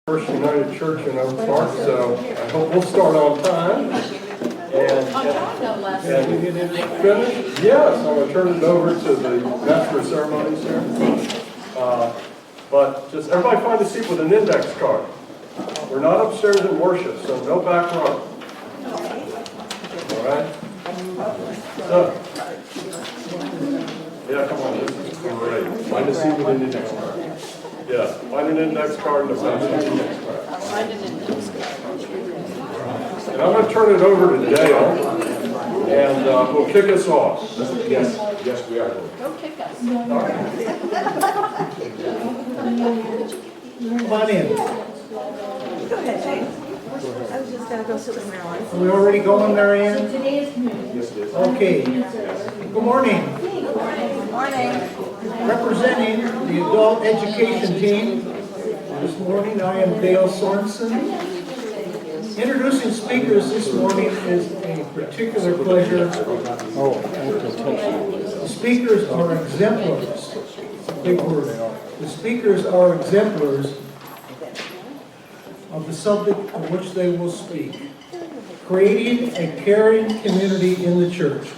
First United Church in Oak Park, so I hope we'll start on time. And finish? Yes, I'm going to turn it over to the master of ceremonies here. But just everybody find a seat with an index card. We're not upstairs in worship, so no back row. All right? So, yeah, come on, this is great. Find a seat with an index card. Yeah, find an index card and a index card. And I'm going to turn it over to Dale, and we'll kick us off. Yes, we are. Go kick us. All right. Come on in. Go ahead, James. I was just going to go sit with Marilyn. Are we already going, Marianne? Today is communion. Yes, it is. Okay. Good morning. Good morning. Representing the adult education team this morning, I am Dale Sorensen. Introducing speakers this morning is a particular pleasure. The speakers are exemplars. Big word. The speakers are exemplars of the subject of which they will speak. Creating a caring community in the church.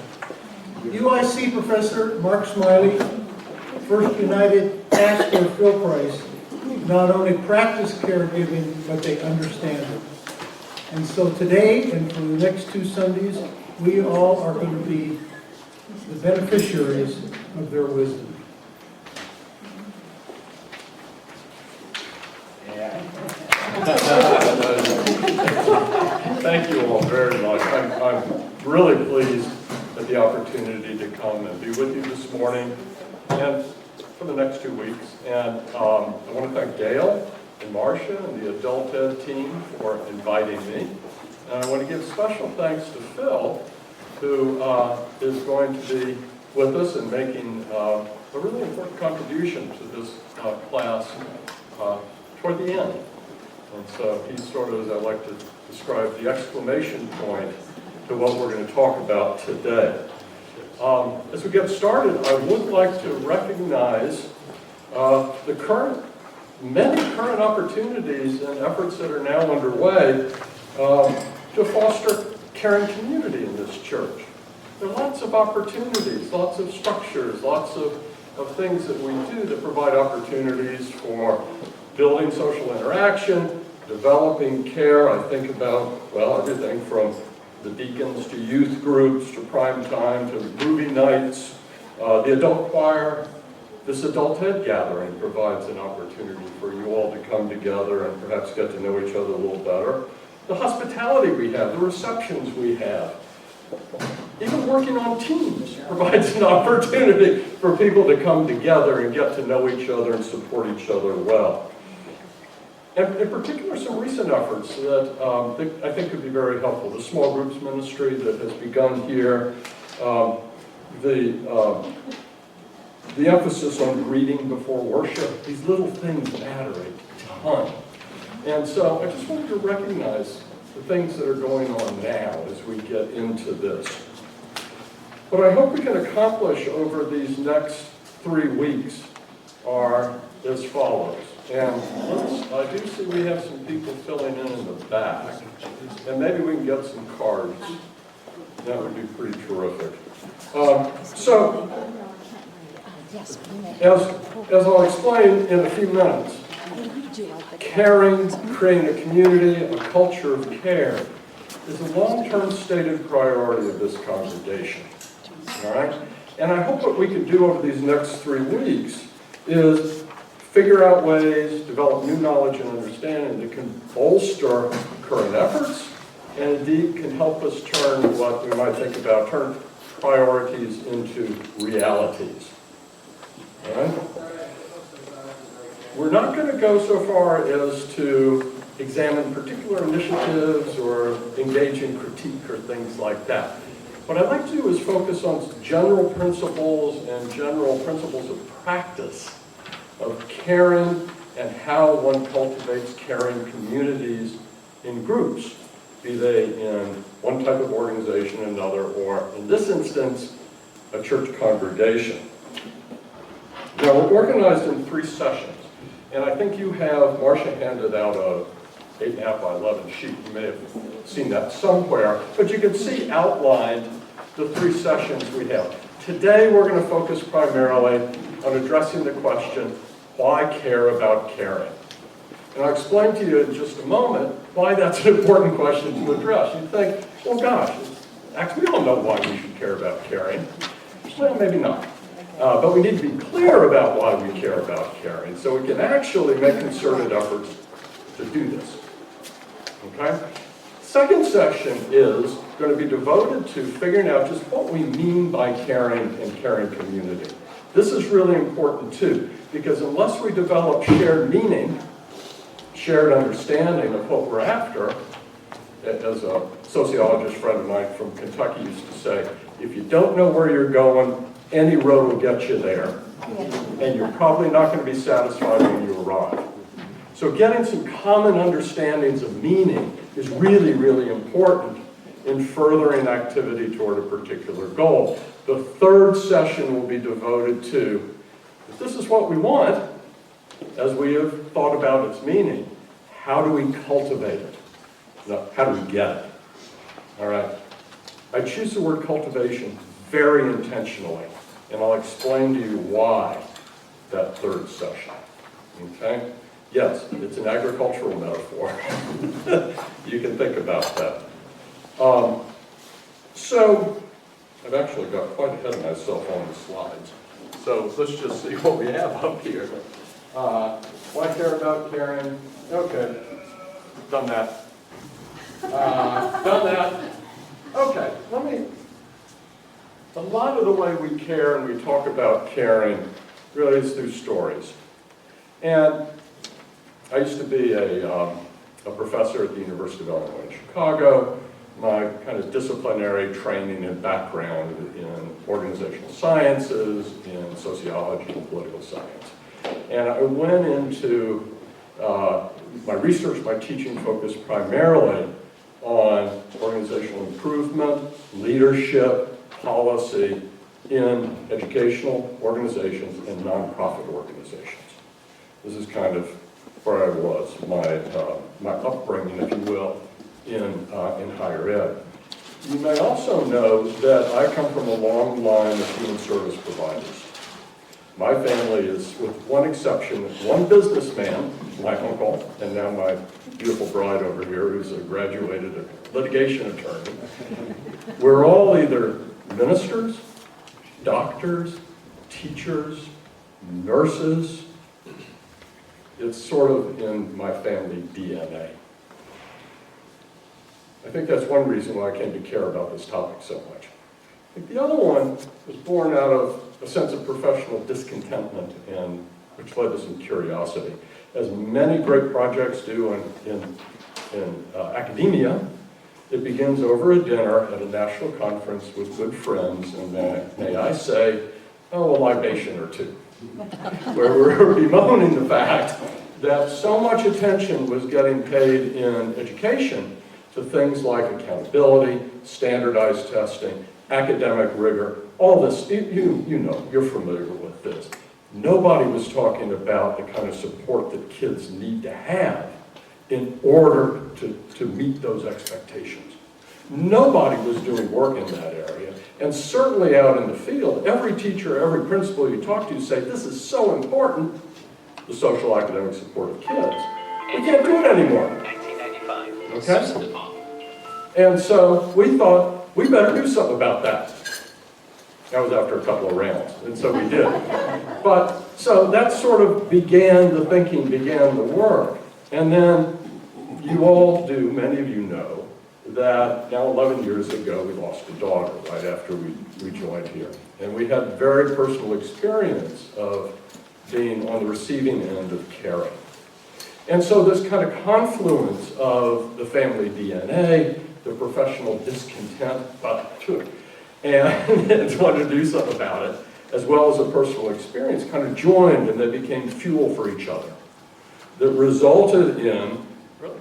UIC Professor Mark Smiley, First United Pastor Phil Price, not only practice caregiving, but they understand it. And so today, and for the next 2 Sundays, we all are going to be the beneficiaries of their wisdom. Thank you all very much. I'm really pleased at the opportunity to come and be with you this morning and for the next 2 weeks. And I want to thank Dale and Marcia and the adult ed team for inviting me. And I want to give special thanks to Phil, who is going to be with us and making a really important contribution to this class toward the end. And so he's sort of, as I like to describe, the exclamation point to what we're going to talk about today. As we get started, I would like to recognize many current opportunities and efforts that are now underway to foster caring community in this church. There are lots of opportunities, lots of structures, lots of things that we do that provide opportunities for building social interaction, developing care. I think about, well, everything from the deacons to youth groups to prime time to movie nights. The adult choir, this adult ed gathering provides an opportunity for you all to come together and perhaps get to know each other a little better. The hospitality we have, the receptions we have, even working on teams provides an opportunity for people to come together and get to know each other and support each other well. And in particular, some recent efforts that I think could be very helpful. The small groups ministry that has begun here, the emphasis on greeting before worship, these little things matter a ton. And so I just wanted to recognize the things that are going on now as we get into this. What I hope we can accomplish over these next 3 weeks are as follows. And I do see we have some people filling in the back. And maybe we can get some cards. That would be pretty terrific. So, as I'll explain in a few minutes, caring, creating a community, a culture of care, is a long-term stated priority of this congregation. All right? And I hope what we can do over these next 3 weeks is figure out ways, develop new knowledge and understanding that can bolster current efforts and indeed can help us turn what we might think about, turn priorities into realities. All right? We're not going to go so far as to examine particular initiatives or engage in critique or things like that. What I'd like to do is focus on general principles and general principles of practice of caring and how one cultivates caring communities in groups, be they in one type of organization or another, or in this instance, a church congregation. Now, we're organized in 3 sessions. And I think you have, Marcia handed out a 8.5 by 11 sheet. You may have seen that somewhere. But you can see outlined the 3 sessions we have. Today we're going to focus primarily on addressing the question, why care about caring? And I'll explain to you in just a moment why that's an important question to address. You think, well gosh, actually we all know why we should care about caring. Well, maybe not. But we need to be clear about why we care about caring so we can actually make concerted efforts to do this. Okay? Second session is going to be devoted to figuring out just what we mean by caring and caring community. This is really important too, because unless we develop shared meaning, shared understanding of what we're after, as a sociologist friend of mine from Kentucky used to say, if you don't know where you're going, any road will get you there. And you're probably not going to be satisfied when you arrive. So getting some common understandings of meaning is really, really important in furthering activity toward a particular goal. The third session will be devoted to, if this is what we want, as we have thought about its meaning, how do we cultivate it? No, how do we get it? All right. I choose the word cultivation very intentionally, and I'll explain to you why that third session. Okay? Yes, it's an agricultural metaphor. You can think about that. So, I've actually got quite ahead of myself on the slides. So let's just see what we have up here. Why care about caring? Okay, done that. Done that. Okay, a lot of the way we care and we talk about caring really is through stories. And I used to be a professor at the University of Illinois in Chicago. My kind of disciplinary training and background in organizational sciences, in sociology and political science. And I went into my research, my teaching focused primarily on organizational improvement, leadership, policy in educational organizations and nonprofit organizations. This is kind of where I was, my upbringing, if you will, in higher ed. You may also know that I come from a long line of human service providers. My family is, with one exception, one businessman, my uncle, and now my beautiful bride over here, who's a graduated litigation attorney. We're all either ministers, doctors, teachers, nurses. It's sort of in my family DNA. I think that's one reason why I came to care about this topic so much. I think the other one was born out of a sense of professional discontentment, and which led to some curiosity. As many great projects do in academia, it begins over a dinner at a national conference with good friends, and may I say, a libation or two, where we're bemoaning the fact that so much attention was getting paid in education to things like accountability, standardized testing, academic rigor, all this, you know, you're familiar with this. Nobody was talking about the kind of support that kids need to have in order to meet those expectations. Nobody was doing work in that area, and certainly out in the field, every teacher, every principal you talk to say, this is so important, the social academic support of kids. We can't do it anymore. 1995. Okay? And so we thought, we better do something about that. That was after a couple of rounds, and so we did. But, so that sort of began the thinking, began the work. And then you all do, many of you know, that now 11 years ago we lost a daughter right after we joined here. And we had very personal experience of being on the receiving end of caring. And so this kind of confluence of the family DNA, the professional discontent, and wanted to do something about it, as well as a personal experience, kind of joined, and they became fuel for each other. That resulted in, really,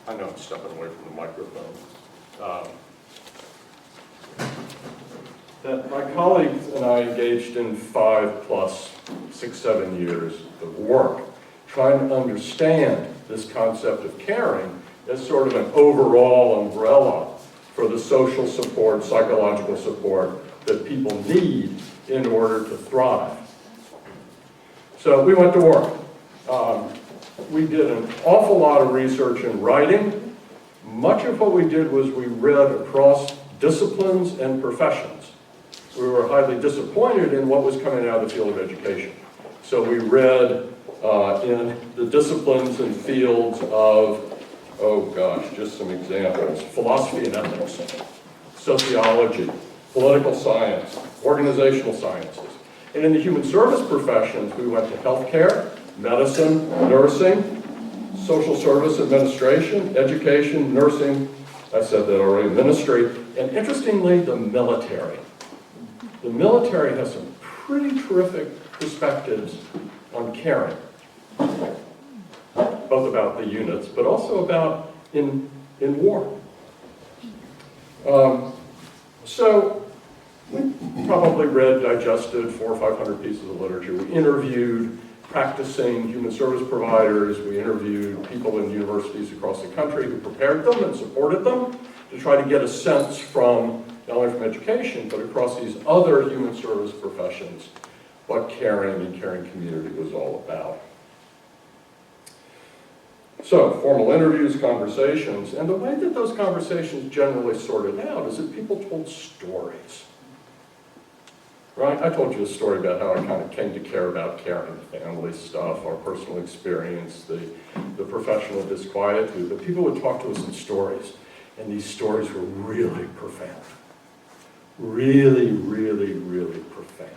I know I'm stepping away from the microphone. that my colleagues and I engaged in 5 plus 6, 7 years of work trying to understand this concept of caring as sort of an overall umbrella for the social support, psychological support that people need in order to thrive. So we went to work. We did an awful lot of research and writing. Much of what we did was we read across disciplines and professions. We were highly disappointed in what was coming out of the field of education. So we read in the disciplines and fields of, oh gosh, just some examples: philosophy and ethics, sociology, political science, organizational sciences. And in the human service professions, we went to healthcare, medicine, nursing, social service administration, education, nursing, I said that already, ministry, and interestingly, the military. The military has some pretty terrific perspectives on caring, both about the units, but also about in war. So we probably read, digested 400 or 500 pieces of literature. We interviewed practicing human service providers. We interviewed people in universities across the country who prepared them and supported them to try to get a sense from, not only from education, but across these other human service professions, what caring and caring community was all about. So, formal interviews, conversations, and the way that those conversations generally sorted out is that people told stories. Right? I told you a story about how I kind of came to care about caring, family stuff, our personal experience, the professional disquietude, but people would talk to us in stories, and these stories were really profound. Really, really, really profound.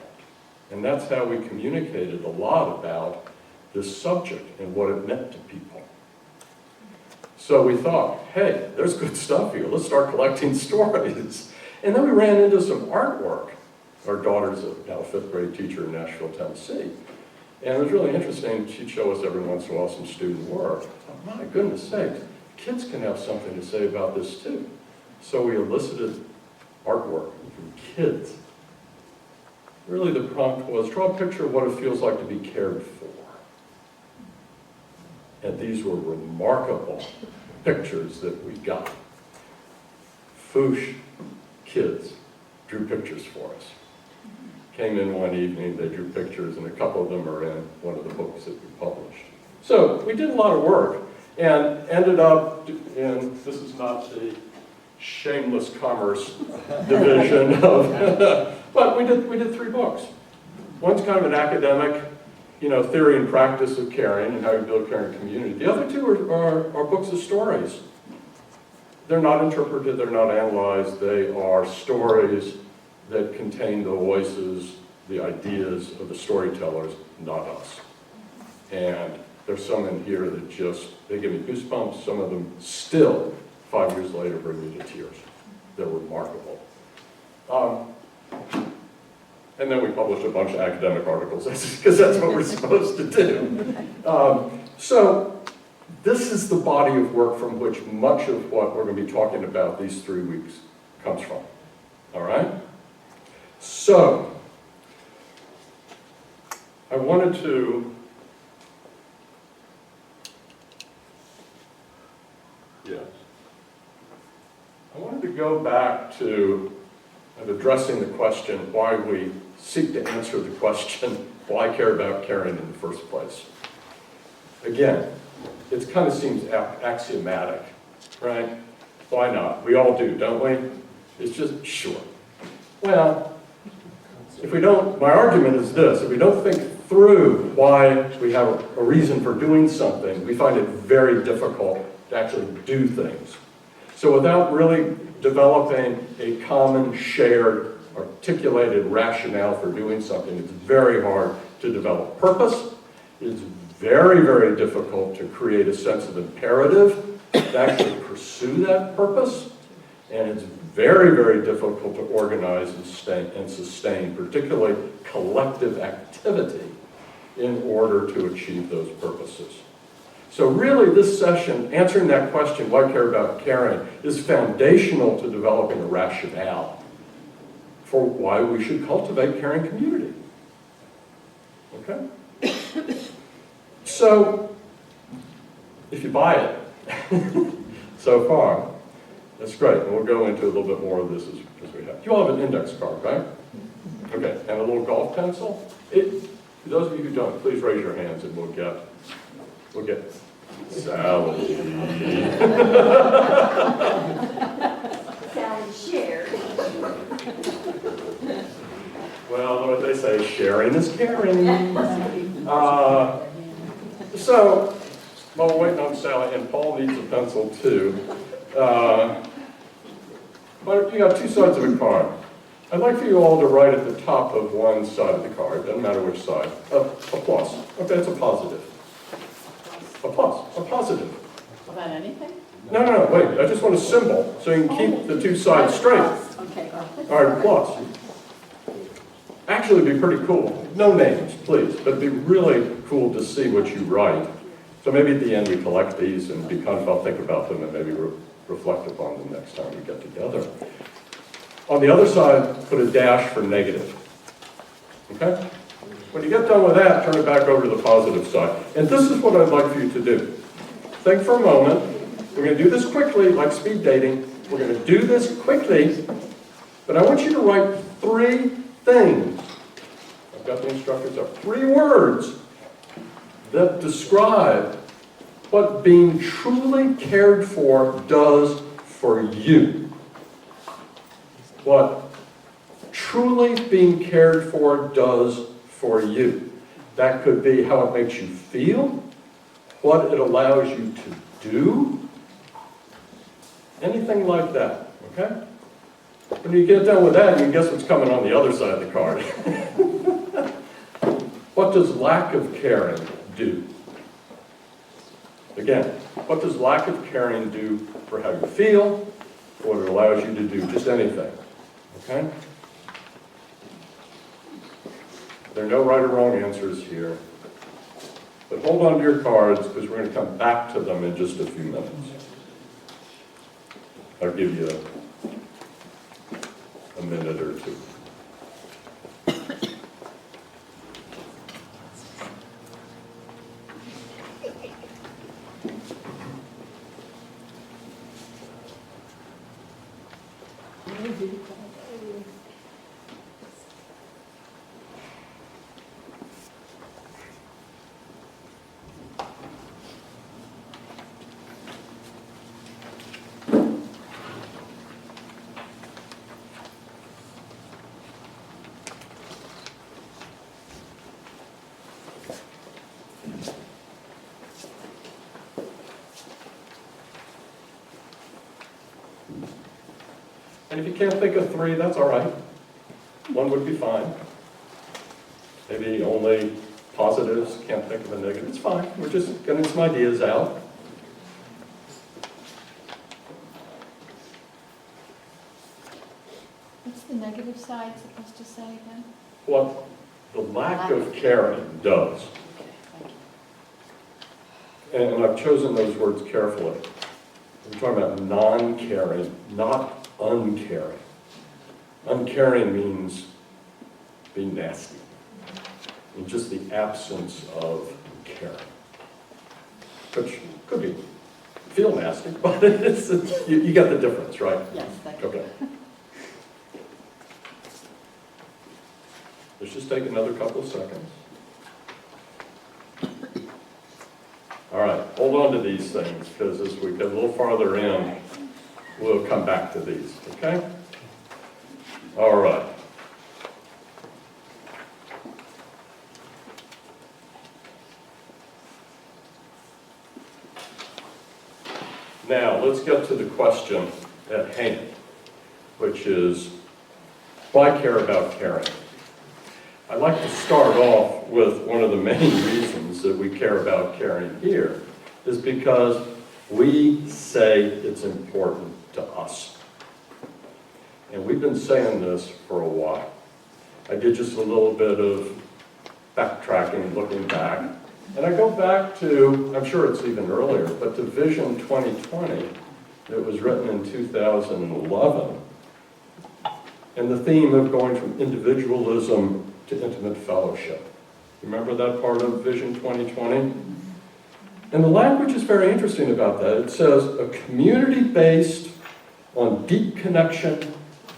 And that's how we communicated a lot about this subject and what it meant to people. So we thought, hey, there's good stuff here. Let's start collecting stories. And then we ran into some artwork. Our daughter's now a 5th grade teacher in Nashville, Tennessee. And it was really interesting. She'd show us every once in a while some student work. I thought, my goodness sakes, kids can have something to say about this too. So we elicited artwork from kids. Really the prompt was, draw a picture of what it feels like to be cared for. And these were remarkable pictures that we got. Foosh kids drew pictures for us. Came in one evening, they drew pictures, and a couple of them are in one of the books that we published. So we did a lot of work and ended up in, this is not the shameless commerce division of, but we did 3 books. One's kind of an academic, theory and practice of caring and how you build caring community. The other 2 are books of stories. They're not interpreted, they're not analyzed, they are stories that contain the voices, the ideas of the storytellers, not us. And there's some in here that they give me goosebumps. Some of them still, 5 years later, bring me to tears. They're remarkable. And then we published a bunch of academic articles, because that's what we're supposed to do. So this is the body of work from which much of what we're going to be talking about these 3 weeks comes from. All right? So, I wanted to, go back to addressing the question why we seek to answer the question, why care about caring in the first place. Again, it kind of seems axiomatic, right? Why not? We all do, don't we? It's just, sure. Well, if we don't, my argument is this, if we don't think through why we have a reason for doing something, we find it very difficult to actually do things. So without really developing a common, shared, articulated rationale for doing something, it's very hard to develop purpose. It's very, very difficult to create a sense of imperative to actually pursue that purpose. And it's very, very difficult to organize and sustain, particularly collective activity, in order to achieve those purposes. So really this session, answering that question, why care about caring, is foundational to developing a rationale for why we should cultivate caring community. Okay? So, if you buy it so far, that's great. And we'll go into a little bit more of this as we have. You all have an index card, right? Okay, and a little golf pencil. For those of you who don't, please raise your hands and we'll get Sally. Sally shared. Well, what they say, sharing is caring. So, while we're waiting on Sally, and Paul needs a pencil too. But you got two sides of a card. I'd like for you all to write at the top of one side of the card, doesn't matter which side, a plus. Okay, that's a positive. A plus, a positive. About anything? No, wait, I just want a symbol so you can keep the two sides straight. Okay. All right, plus. Actually, it'd be pretty cool. No names, please, but it'd be really cool to see what you write. So maybe at the end we collect these and be kind of, I'll think about them and maybe reflect upon them next time we get together. On the other side, put a dash for negative. Okay? When you get done with that, turn it back over to the positive side. And this is what I'd like for you to do. Think for a moment. We're going to do this quickly, like speed dating. We're going to do this quickly, but I want you to write 3 things. I've got the instructions up. 3 words that describe what being truly cared for does for you. What truly being cared for does for you. That could be how it makes you feel, what it allows you to do, anything like that, okay? When you get done with that, you can guess what's coming on the other side of the card. What does lack of caring do? Again, what does lack of caring do for how you feel, what it allows you to do, just anything, okay? There are no right or wrong answers here. But hold on to your cards because we're going to come back to them in just a few minutes. I'll give you a minute or two. And if you can't think of 3, that's all right. 1 would be fine. Maybe only positives, can't think of a negative. It's fine. We're just getting some ideas out. What's the negative side supposed to say again? What the lack of caring does. Okay, thank you. And I've chosen those words carefully. I'm talking about non-caring, not uncaring. Uncaring means being nasty. And just the absence of caring. Which could be, feel nasty, but you get the difference, right? Yes, thank you. Okay. Let's just take another couple of seconds. All right, hold on to these things, because as we get a little farther in, we'll come back to these, okay? All right. Now, let's get to the question at hand, which is, why care about caring? I'd like to start off with one of the main reasons that we care about caring here is because we say it's important to us. And we've been saying this for a while. I did just a little bit of backtracking, looking back. And I go back to, I'm sure it's even earlier, but to Vision 2020 that was written in 2011. and the theme of going from individualism to intimate fellowship. Remember that part of Vision 2020? And the language is very interesting about that. It says, a community based on deep connection,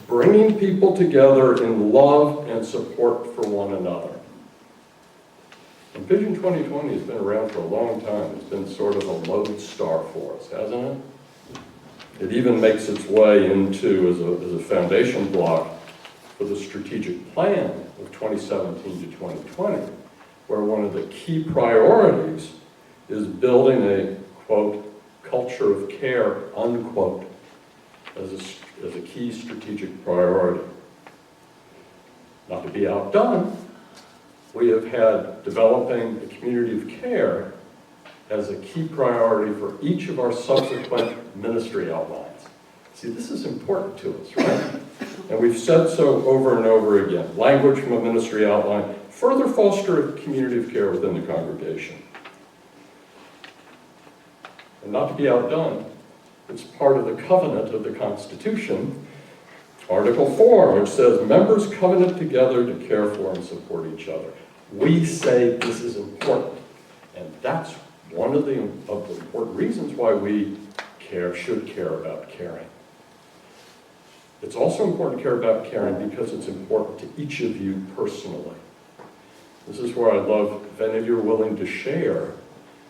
bringing people together in love and support for one another. And Vision 2020 has been around for a long time. It's been sort of a lodestar for us, hasn't it? It even makes its way into as a foundation block for the strategic plan of 2017 to 2020, where one of the key priorities is building a, quote, culture of care, unquote, as a key strategic priority. Not to be outdone, we have had developing a community of care as a key priority for each of our subsequent ministry outlines. See, this is important to us, right? And we've said so over and over again. Language from a ministry outline, further foster a community of care within the congregation. And not to be outdone, it's part of the covenant of the Constitution, Article 4, which says, members covenant together to care for and support each other. We say this is important, and that's one of the important reasons why we should care about caring. It's also important to care about caring because it's important to each of you personally. This is where I'd love if any of you are willing to share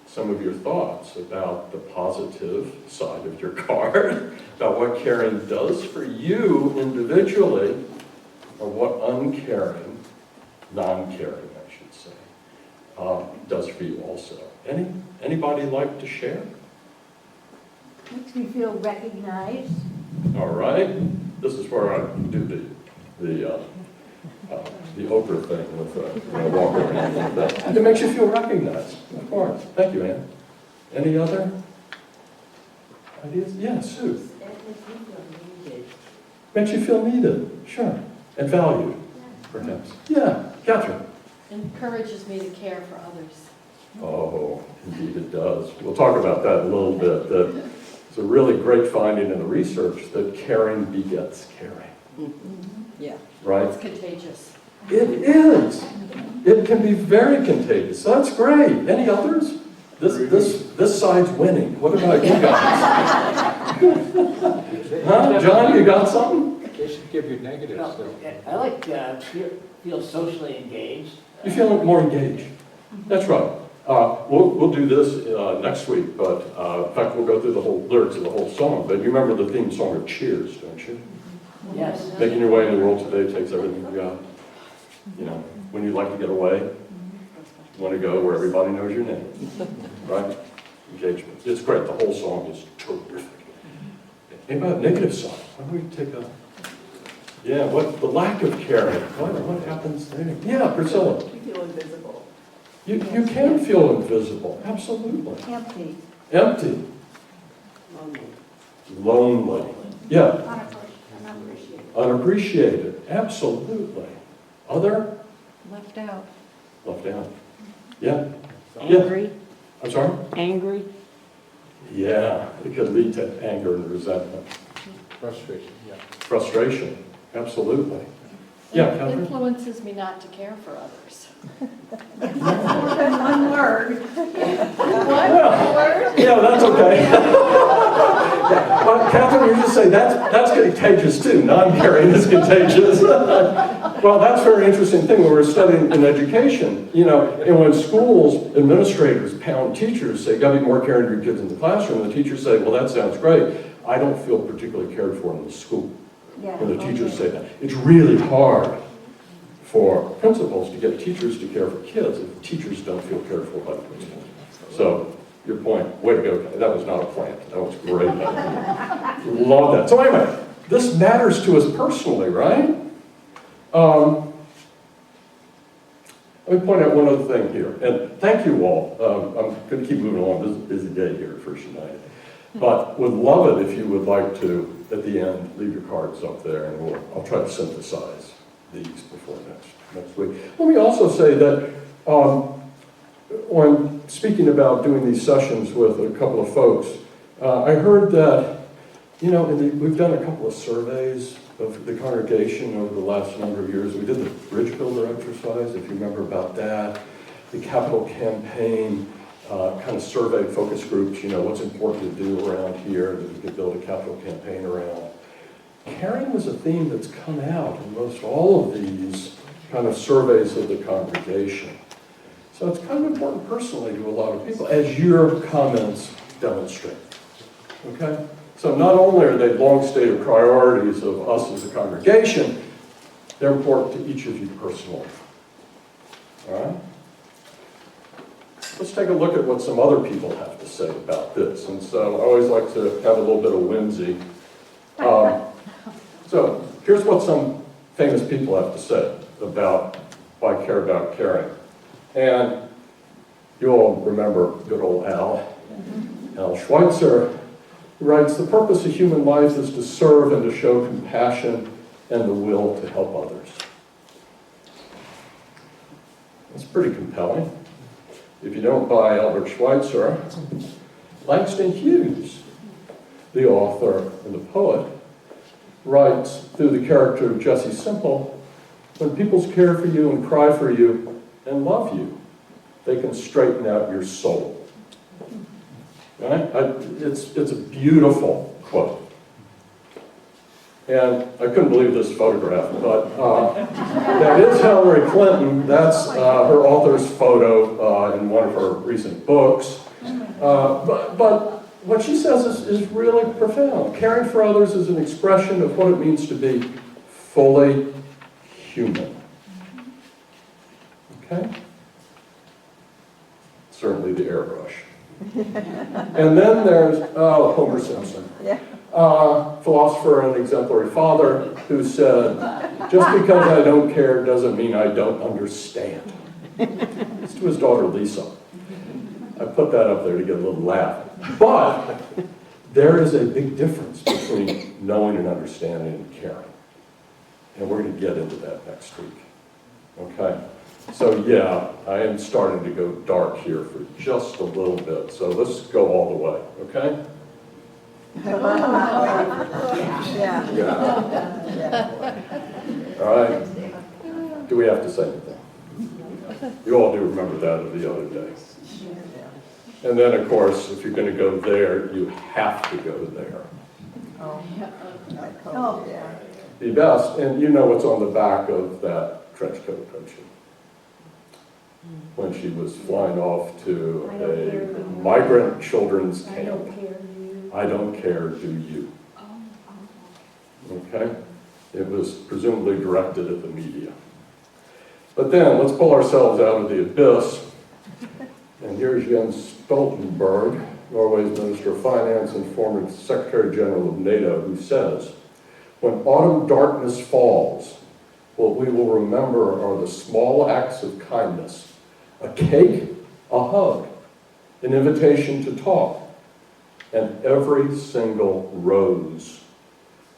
some of your thoughts about the positive side of your card, about what caring does for you individually, or what uncaring, non-caring, I should say, does for you also. Anybody like to share? Makes me feel recognized. All right. This is where I do the Oprah thing with walk around. It makes you feel recognized, of course. Thank you, Ann. Any other ideas? Yeah, Sue. Makes you feel needed, sure, and valued, perhaps. Yeah, Catherine. Encourages me to care for others. Oh, indeed it does. We'll talk about that in a little bit. That it's a really great finding in the research that caring begets caring. Yeah. Right? It's contagious. It is. It can be very contagious. So that's great. Any others? This side's winning. What about you guys? Huh? John, you got something? They should give you negatives. So. I like feel socially engaged. You feel more engaged. That's right. We'll do this next week, but in fact we'll go through the whole lyrics of the whole song. But you remember the theme song of Cheers, don't you? Yes. Making your way in the world today takes everything you got. You know, when you like to get away, you want to go where everybody knows your name, right? Engagement. It's great. The whole song is terrific. Anybody have negative side? Why don't we take a... Yeah, what the lack of caring. What happens there? Yeah, Priscilla. You feel invisible. You can feel invisible. Absolutely. Empty. Empty. Lonely. Yeah. Unappreciated. Unappreciated. Absolutely. Other? Left out. Left out. Yeah. Angry, I'm sorry? angry. Yeah. It could lead to anger and resentment. Frustration, yeah. Frustration. Absolutely. Yeah, Catherine? Influences me not to care for others. More than one word. Well, yeah, that's okay. Well, Catherine, you just say that's contagious too. Non-caring is contagious. Well, that's a very interesting thing when we're studying in education. You know, and when schools administrators pound teachers, say, "Got to be more caring to your kids in the classroom," and the teachers say, "Well, that sounds great. I don't feel particularly cared for in the school." Yeah. When the teachers say that, it's really hard for principals to get teachers to care for kids if teachers don't feel cared for by the principal. So, your point, way to go. That was not a plant. That was great. Love that. So anyway, this matters to us personally, right? Let me point out one other thing here. And thank you all. I'm going to keep moving along. This is a busy day here at First United. But would love it if you would like to, at the end, leave your cards up there, and I'll try to synthesize these before next week. Let me also say that when speaking about doing these sessions with a couple of folks, I heard that, you know, we've done a couple of surveys of the congregation over the last number of years. We did the bridge builder exercise, if you remember about that. The capital campaign kind of surveyed focus groups, what's important to do around here that we could build a capital campaign around. Caring was a theme that's come out in most all of these kind of surveys of the congregation. So it's kind of important personally to a lot of people, as your comments demonstrate. Okay? So not only are they long-stated priorities of us as a congregation, they're important to each of you personally. All right? Let's take a look at what some other people have to say about this. And so I always like to have a little bit of whimsy. So here's what some famous people have to say about why I care about caring. And you all remember good old Al Schweitzer, who writes, "The purpose of human life is to serve and to show compassion and the will to help others." That's pretty compelling. If you don't buy Albert Schweitzer, Langston Hughes, the author and the poet, writes through the character of Jesse Simple, "When people care for you and cry for you and love you, they can straighten out your soul." Right? It's a beautiful quote. And I couldn't believe this photograph, but that is Hillary Clinton. That's her author's photo in one of her recent books. But what she says is really profound. Caring for others is an expression of what it means to be fully human. Okay? Certainly the airbrush. And then there's Homer Simpson. Philosopher and exemplary father who said, "Just because I don't care doesn't mean I don't understand." It's to his daughter Lisa. I put that up there to get a little laugh. But there is a big difference between knowing and understanding and caring. And we're going to get into that next week. Okay? So yeah, I am starting to go dark here for just a little bit. So let's go all the way. Okay? All right. Do we have to say anything? You all do remember that of the other day. And then, of course, if you're going to go there, you have to go there. The best, and you know what's on the back of that trench coat, don't you? When she was flying off to a migrant children's camp. I don't care, do you? Okay? It was presumably directed at the media. But then, let's pull ourselves out of the abyss. And here's Jens Stoltenberg, Norway's Minister of Finance and former Secretary General of NATO, who says, "When autumn darkness falls, what we will remember are the small acts of kindness. A cake, a hug, an invitation to talk, and every single rose.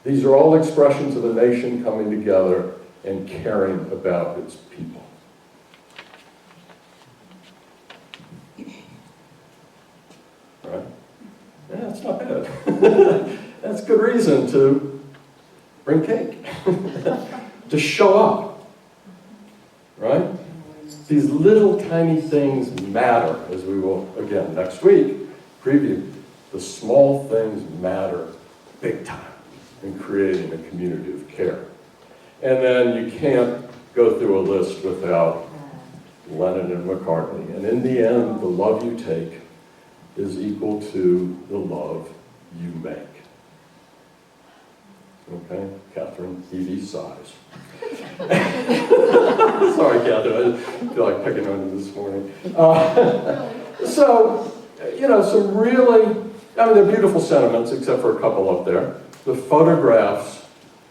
These are all expressions of a nation coming together and caring about its people." Right? Yeah, that's not bad. That's good reason to bring cake, to show up. Right? These little tiny things matter, as we will, again, next week, preview. The small things matter big time in creating a community of care. And then you can't go through a list without Lennon and McCartney. And in the end, the love you take is equal to the love you make. Okay? Catherine Evie sighs. Sorry, Catherine, I feel like picking on you this morning. Some really, they're beautiful sentiments, except for a couple up there. The photographs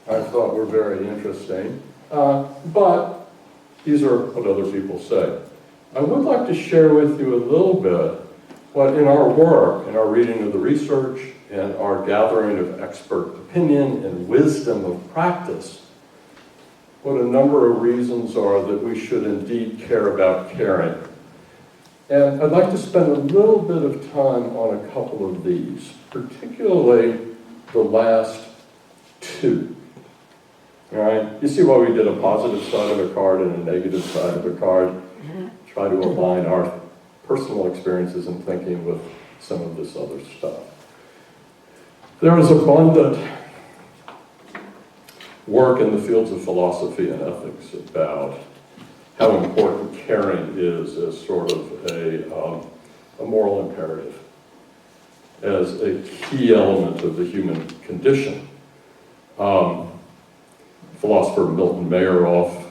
I thought were very interesting, but these are what other people say. I would like to share with you a little bit what in our work, in our reading of the research, and our gathering of expert opinion and wisdom of practice, what a number of reasons are that we should indeed care about caring. And I'd like to spend a little bit of time on a couple of these, particularly the last two. All right? You see why we did a positive side of a card and a negative side of a card? Try to align our personal experiences and thinking with some of this other stuff. There is abundant work in the fields of philosophy and ethics about how important caring is as sort of a moral imperative, as a key element of the human condition. Philosopher Milton Mayerhoff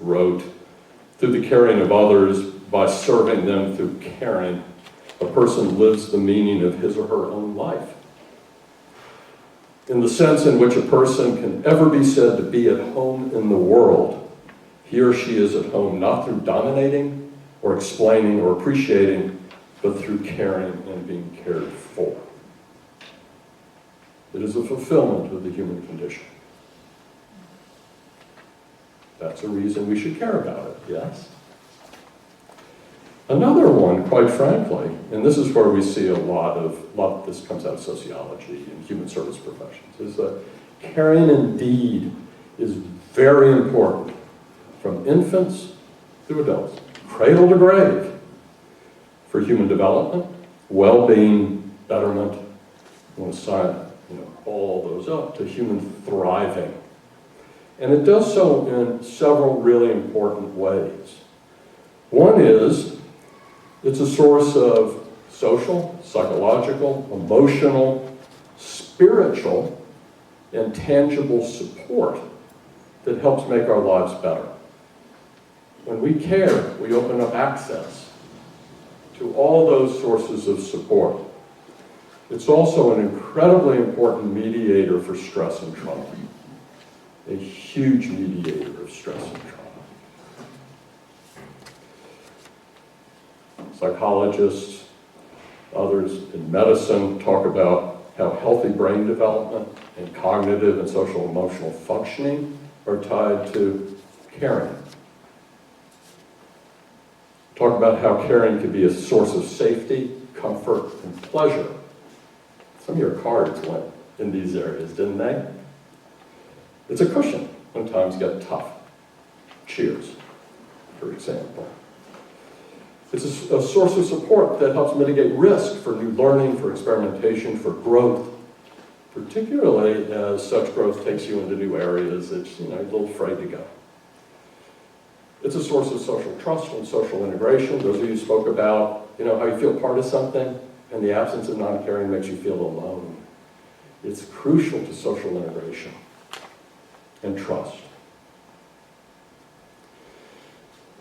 wrote, "Through the caring of others, by serving them through caring, a person lives the meaning of his or her own life. In the sense in which a person can ever be said to be at home in the world, he or she is at home not through dominating or explaining or appreciating, but through caring and being cared for. It is a fulfillment of the human condition." That's a reason we should care about it, yes? Another one, quite frankly, and this is where we see a lot of this comes out of sociology and human service professions, is that caring indeed is very important from infants through adults, cradle to grave, for human development, well-being, betterment, I want to sign all those up to human thriving. And it does so in several really important ways. One is, it's a source of social, psychological, emotional, spiritual, and tangible support that helps make our lives better. When we care, we open up access to all those sources of support. It's also an incredibly important mediator for stress and trauma. A huge mediator of stress and trauma. Psychologists, others in medicine talk about how healthy brain development and cognitive and social emotional functioning are tied to caring. Talk about how caring can be a source of safety, comfort, and pleasure. Some of your cards went in these areas, didn't they? It's a cushion when times get tough. Cheers, for example. It's a source of support that helps mitigate risk for new learning, for experimentation, for growth, particularly as such growth takes you into new areas that you're a little afraid to go. It's a source of social trust and social integration. Those of you who spoke about, how you feel part of something, and the absence of non-caring makes you feel alone. It's crucial to social integration and trust.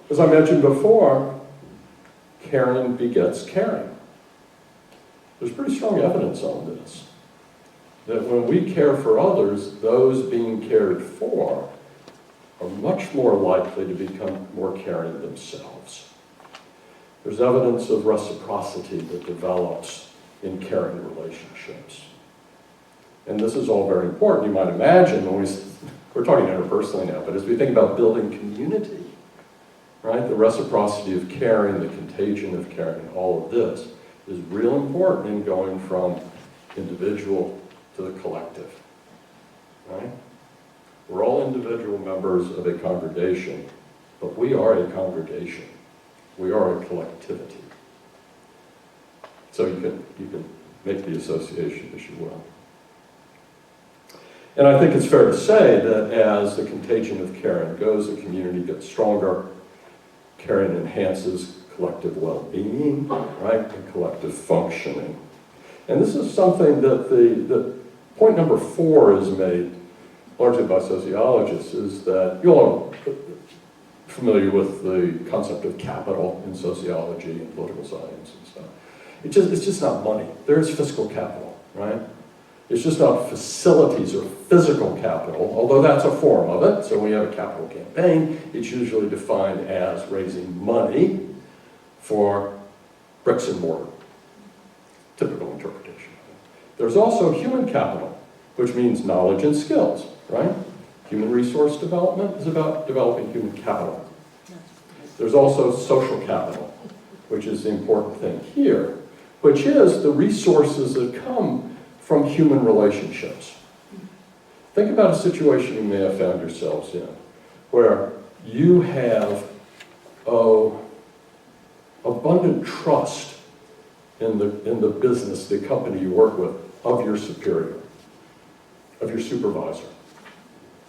As I mentioned before, caring begets caring. There's pretty strong evidence on this, that when we care for others, those being cared for are much more likely to become more caring themselves. There's evidence of reciprocity that develops in caring relationships. And this is all very important. You might imagine when we're talking interpersonally now, but as we think about building community, right, the reciprocity of caring, the contagion of caring, all of this is real important in going from individual to the collective, right? We're all individual members of a congregation, but we are a congregation. We are a collectivity. So you can make the association as you will. And I think it's fair to say that as the contagion of caring goes, the community gets stronger. Caring enhances collective well-being, right, and collective functioning. And this is something that point number 4 is made largely by sociologists, is that you're all familiar with the concept of capital in sociology and political science and stuff. It's just not money. There's fiscal capital, right? It's just not facilities or physical capital, although that's a form of it. So when you have a capital campaign, it's usually defined as raising money for bricks and mortar. Typical interpretation of it. There's also human capital, which means knowledge and skills, right? Human resource development is about developing human capital. There's also social capital, which is the important thing here, which is the resources that come from human relationships. Think about a situation you may have found yourselves in, where you have abundant trust in the business, the company you work with, of your superior, of your supervisor.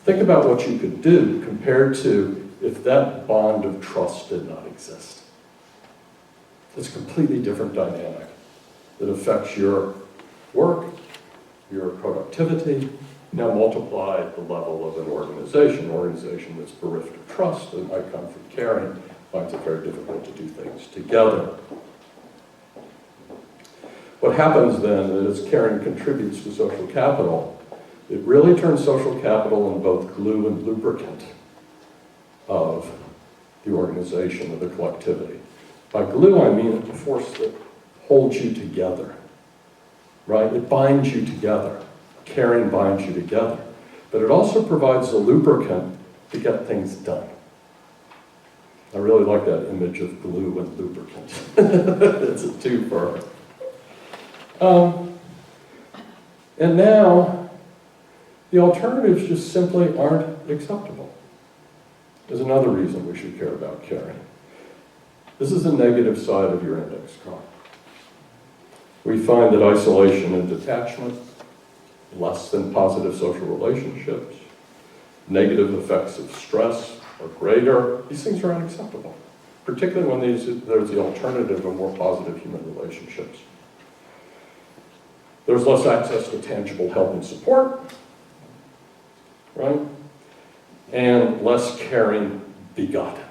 Think about what you could do compared to if that bond of trust did not exist. It's a completely different dynamic that affects your work, your productivity. Now multiply the level of an organization that's bereft of trust, that might come from caring, finds it very difficult to do things together. What happens then is caring contributes to social capital. It really turns social capital into both glue and lubricant of the organization, of the collectivity. By glue, I mean the force that holds you together, right? It binds you together. Caring binds you together. But it also provides the lubricant to get things done. I really like that image of glue and lubricant. It's a twofer. And now, the alternatives just simply aren't acceptable. There's another reason we should care about caring. This is the negative side of your index card. We find that isolation and detachment, less than positive social relationships, negative effects of stress are greater. These things are unacceptable, particularly when there's the alternative of more positive human relationships. There's less access to tangible help and support, right? And less caring begotten,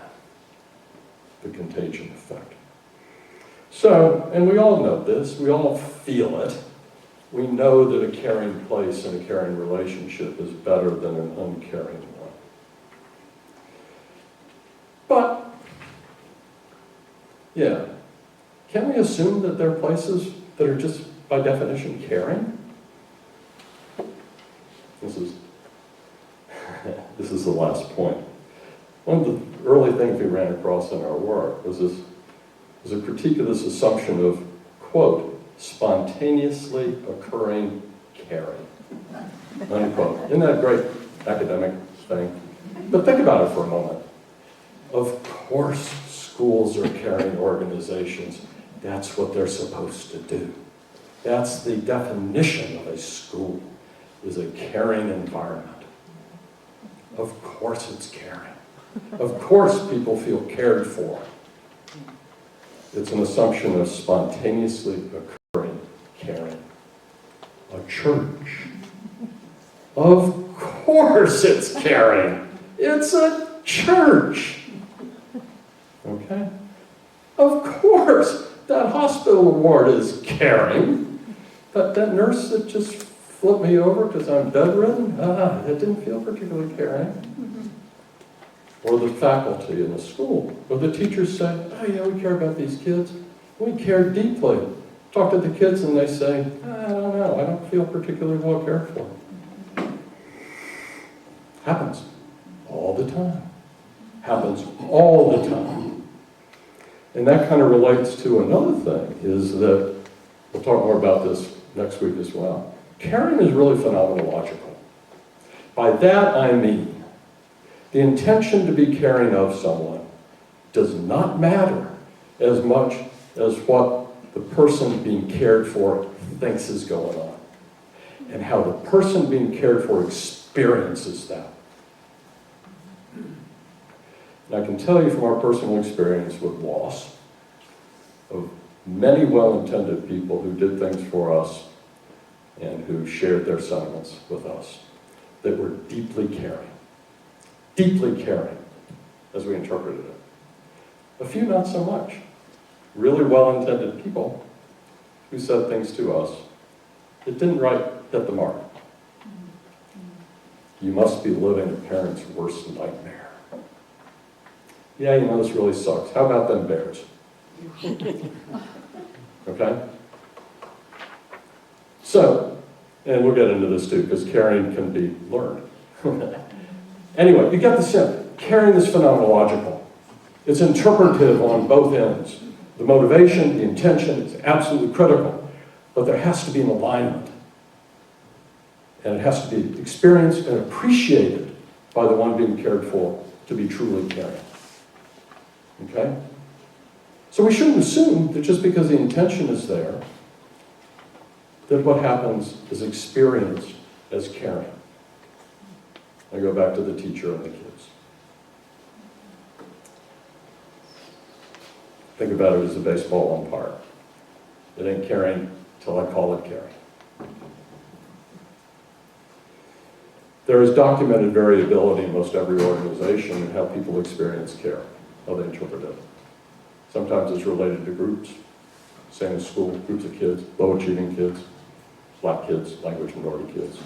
the contagion effect. So, and we all know this, we all feel it. We know that a caring place and a caring relationship is better than an uncaring one. But, yeah, can we assume that there are places that are just, by definition, caring? This is the last point. One of the early things we ran across in our work was a critique of this assumption of, quote, spontaneously occurring caring, unquote. Isn't that a great academic thing? But think about it for a moment. Of course, schools are caring organizations. That's what they're supposed to do. That's the definition of a school, is a caring environment. Of course it's caring. Of course people feel cared for. It's an assumption of spontaneously occurring caring. A church. Of course it's caring. It's a church. Okay? Of course that hospital ward is caring. But that nurse that just flipped me over because I'm bedridden, it didn't feel particularly caring. Or the faculty in the school, or the teachers say, oh yeah, we care about these kids. We care deeply. Talk to the kids and they say, I don't know, I don't feel particularly well cared for. Happens all the time. Happens all the time. And that kind of relates to another thing, is that, we'll talk more about this next week as well. Caring is really phenomenological. By that I mean, the intention to be caring of someone does not matter as much as what the person being cared for thinks is going on, and how the person being cared for experiences that. And I can tell you from our personal experience with loss, of many well-intended people who did things for us and who shared their sentiments with us, that were deeply caring as we interpreted it. A few not so much. Really well-intended people who said things to us that didn't hit the mark. You must be living a parent's worst nightmare. Yeah, you know, this really sucks. How about them bears? Okay? So, and we'll get into this too, because caring can be learned. Anyway, you get the sense. Caring is phenomenological. It's interpretive on both ends. The motivation, the intention is absolutely critical, but there has to be an alignment. And it has to be experienced and appreciated by the one being cared for to be truly caring. Okay? So we shouldn't assume that just because the intention is there, that what happens is experienced as caring. I go back to the teacher and the kids. Think about it as a baseball umpire. It ain't caring till I call it caring. There is documented variability in most every organization in how people experience care, how they interpret it. Sometimes it's related to groups, same as school, groups of kids, low-achieving kids, black kids, language minority kids,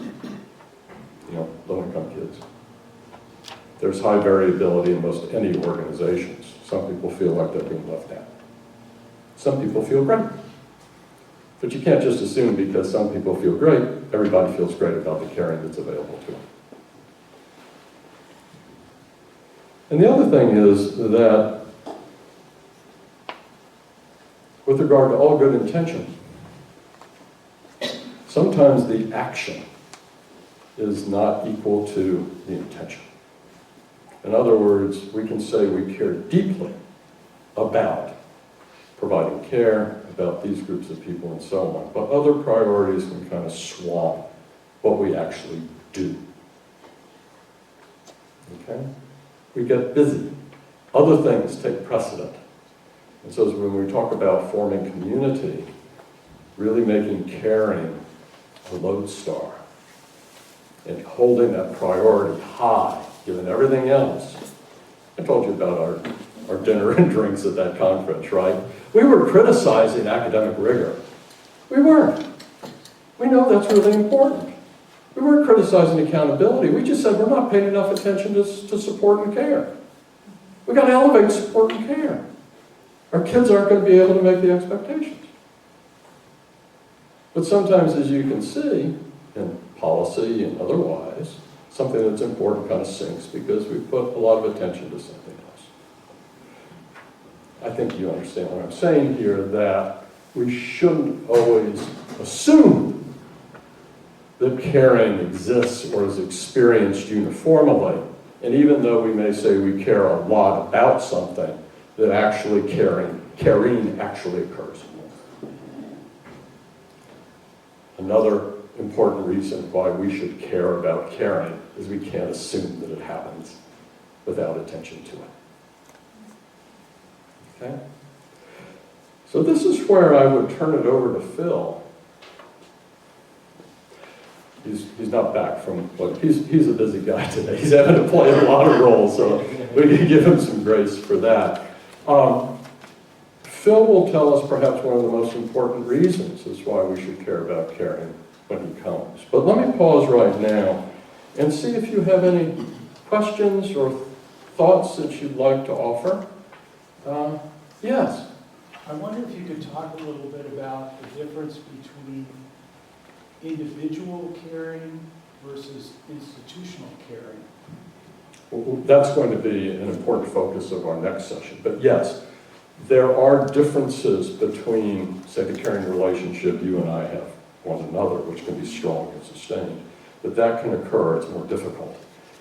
low-income kids. There's high variability in most any organizations. Some people feel like they're being left out. Some people feel great. But you can't just assume because some people feel great, everybody feels great about the caring that's available to them. And the other thing is that with regard to all good intention, sometimes the action is not equal to the intention. In other words, we can say we care deeply about providing care, about these groups of people and so on, but other priorities can kind of swamp what we actually do. Okay? We get busy. Other things take precedent. And so when we talk about forming community, really making caring a lodestar and holding that priority high, given everything else. I told you about our dinner and drinks at that conference, right? We were criticizing academic rigor. We weren't. We know that's really important. We weren't criticizing accountability. We just said we're not paying enough attention to support and care. We've got to elevate support and care. Our kids aren't going to be able to make the expectations. But sometimes, as you can see, in policy and otherwise, something that's important kind of sinks because we put a lot of attention to something else. I think you understand what I'm saying here, that we shouldn't always assume that caring exists or is experienced uniformly. And even though we may say we care a lot about something, that actually caring actually occurs. Another important reason why we should care about caring is we can't assume that it happens without attention to it. Okay? So this is where I would turn it over to Phil. He's not back from, he's a busy guy today. He's having to play a lot of roles, so we can give him some grace for that. Phil will tell us perhaps one of the most important reasons as why we should care about caring when he comes. But let me pause right now and see if you have any questions or thoughts that you'd like to offer. Yes? I wonder if you could talk a little bit about the difference between individual caring versus institutional caring. Well, that's going to be an important focus of our next session. But yes, there are differences between, say, the caring relationship you and I have one another, which can be strong and sustained. But that can occur, it's more difficult,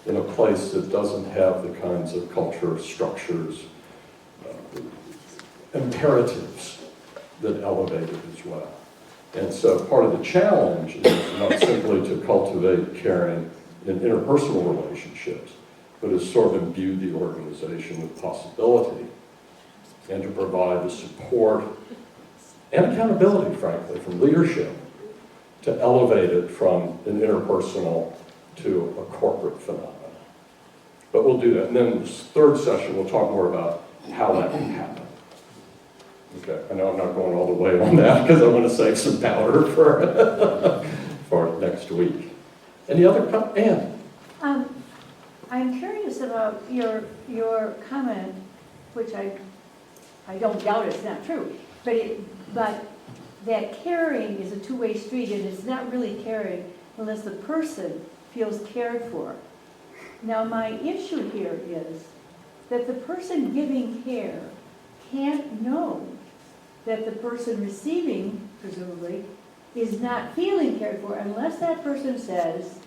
in a place that doesn't have the kinds of culture, structures, imperatives that elevate it as well. And so part of the challenge is not simply to cultivate caring in interpersonal relationships, but is sort of imbue the organization with possibility and to provide the support and accountability, frankly, from leadership to elevate it from an interpersonal to a corporate phenomenon. But we'll do that. And then in this third session, we'll talk more about how that can happen. Okay, I know I'm not going all the way on that because I want to save some powder for next week. Any other Anne? I'm curious about your comment, which I don't doubt it's not true, but that caring is a two-way street, and it's not really caring unless the person feels cared for. Now, my issue here is that the person giving care can't know that the person receiving, presumably, is not feeling cared for unless that person says,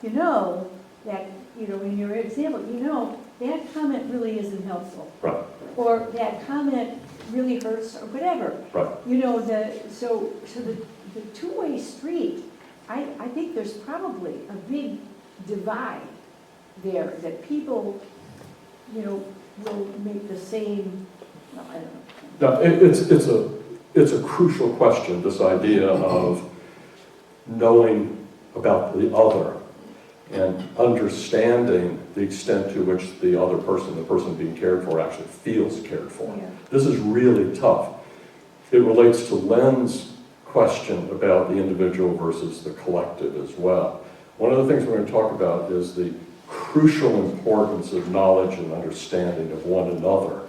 that, in your example, that comment really isn't helpful. Right, Or that comment really hurts, or whatever. right. The two-way street, I think there's probably a big divide there, that people, will make the same, I don't know. No, it's a crucial question, this idea of knowing about the other and understanding the extent to which the other person, the person being cared for, actually feels cared for. Yeah. This is really tough. It relates to Len's question about the individual versus the collective as well. One of the things we're going to talk about is the crucial importance of knowledge and understanding of one another,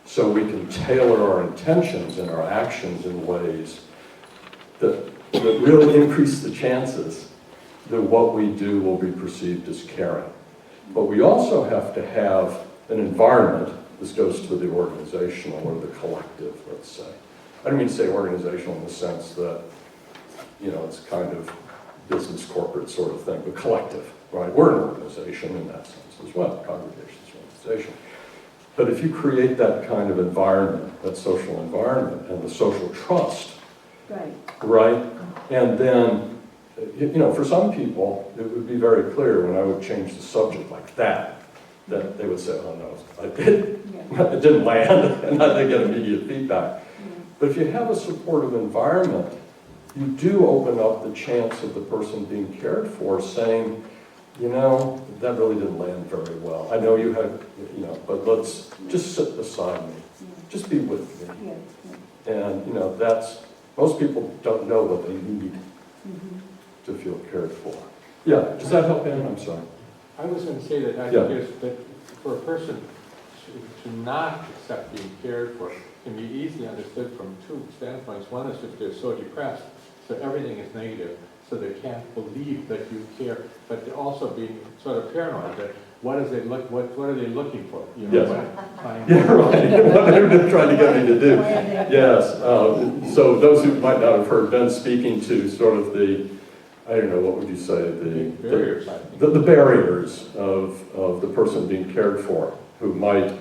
so we can tailor our intentions and our actions in ways that really increase the chances that what we do will be perceived as caring. But we also have to have an environment, this goes to the organizational or the collective, let's say. I don't mean to say organizational in the sense that, it's kind of business, corporate sort of thing, but collective, right? We're an organization in that sense as well, congregation's an organization. But if you create that kind of environment, that social environment, and the social trust, right? And then, for some people, it would be very clear when I would change the subject like that they would say, oh no, it didn't land, and they get immediate feedback. But if you have a supportive environment, you do open up the chance of the person being cared for saying, that really didn't land very well. I know you had, but let's just sit beside me. Just be with me. And, most people don't know what they need to feel cared for. Yeah, does that help, Ann? I'm sorry. I was going to say that I think that for a person to not accept being cared for can be easily understood from two standpoints. One is if they're so depressed, so everything is negative, so they can't believe that you care, but they're also being sort of paranoid that what are they looking for? Yes. Yeah, right. What they're trying to get me to do. Yes. So those who might not have heard Ben speaking to sort of the, I don't know, what would you say, the barriers, the barriers of the person being cared for, who might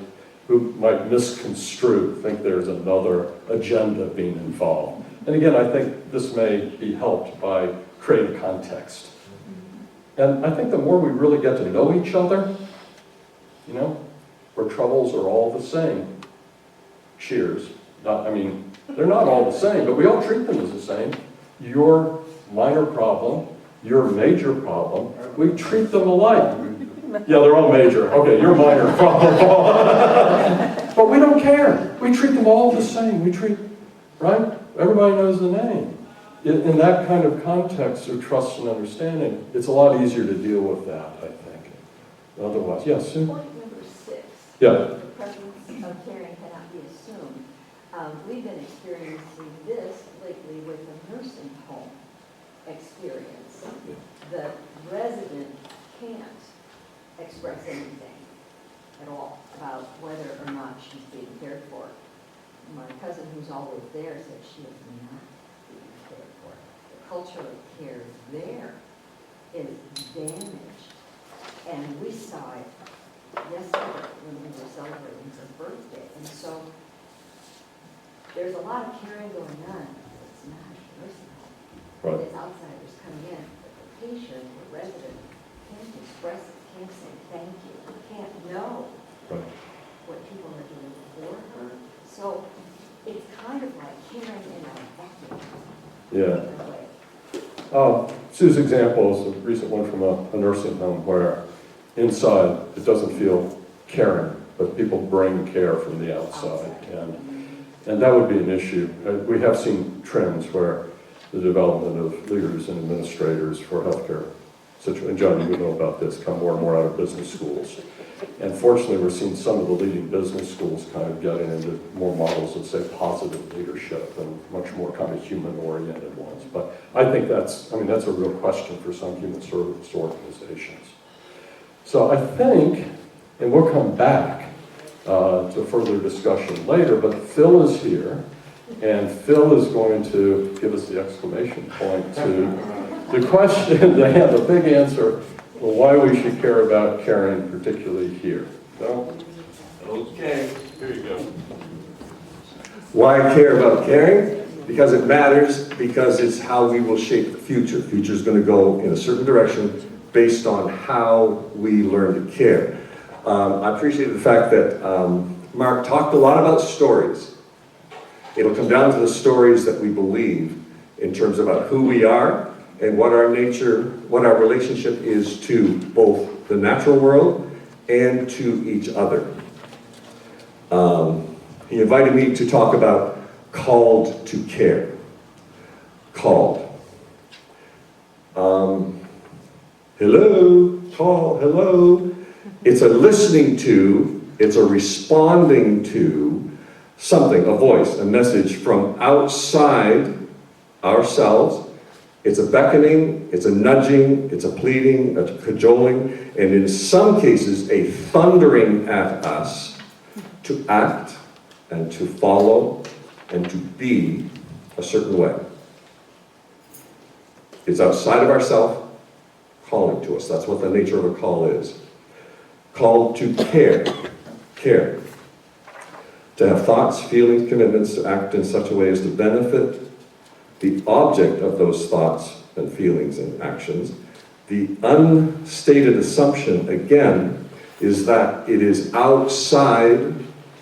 misconstrue, think there's another agenda being involved. And again, I think this may be helped by creating context. And I think the more we really get to know each other, where troubles are all the same. Cheers. They're not all the same, but we all treat them as the same. Your minor problem, your major problem, we treat them alike. Yeah, they're all major. Okay, your minor problem. But we don't care. We treat them all the same. Right? Everybody knows the name. In that kind of context of trust and understanding, it's a lot easier to deal with that, I think. Otherwise, yes, Sue? Point number 6. Yeah. The presence of caring cannot be assumed. We've been experiencing this lately with the nursing home experience. The resident can't express anything at all about whether or not she's being cared for. My cousin, who's always there, said she is not being cared for. The culture of care there is damaged. And we saw it yesterday when we were celebrating her birthday. And so there's a lot of caring going on. It's not a nursing home. Right. It's outsiders coming in. But the patient, the resident, can't express it, can't say thank you, can't know what people are doing for her. So it's kind of like caring in a vacuum. Yeah. Sue's example is a recent one from a nursing home where inside it doesn't feel caring, but people bring care from the outside. And that would be an issue. We have seen trends where the development of leaders and administrators for healthcare, and John, you know about this, come more and more out of business schools. And fortunately, we're seeing some of the leading business schools kind of getting into more models of, say, positive leadership and much more kind of human-oriented ones. But I think that's a real question for some human service organizations. So I think, and we'll come back to further discussion later, but Phil is here, And Phil is going to give us the exclamation point to the question, they have the big answer, well, why we should care about caring, particularly here. So, Okay. Here you go. Why I care about caring? Because it matters, because it's how we will shape the future. The future is going to go in a certain direction based on how we learn to care. I appreciate the fact that Mark talked a lot about stories. It'll come down to the stories that we believe in terms about who we are and what our nature, what our relationship is to both the natural world and to each other. He invited me to talk about called to care. Called. Hello, call, hello. It's a listening to, it's a responding to something, a voice, a message from outside ourselves. It's a beckoning, it's a nudging, it's a pleading, a cajoling, and in some cases, a thundering at us to act and to follow and to be a certain way. It's outside of ourselves, calling to us. That's what the nature of a call is. Called to care. Care. To have thoughts, feelings, commitments, to act in such a way as to benefit the object of those thoughts and feelings and actions. The unstated assumption, again, is that it is outside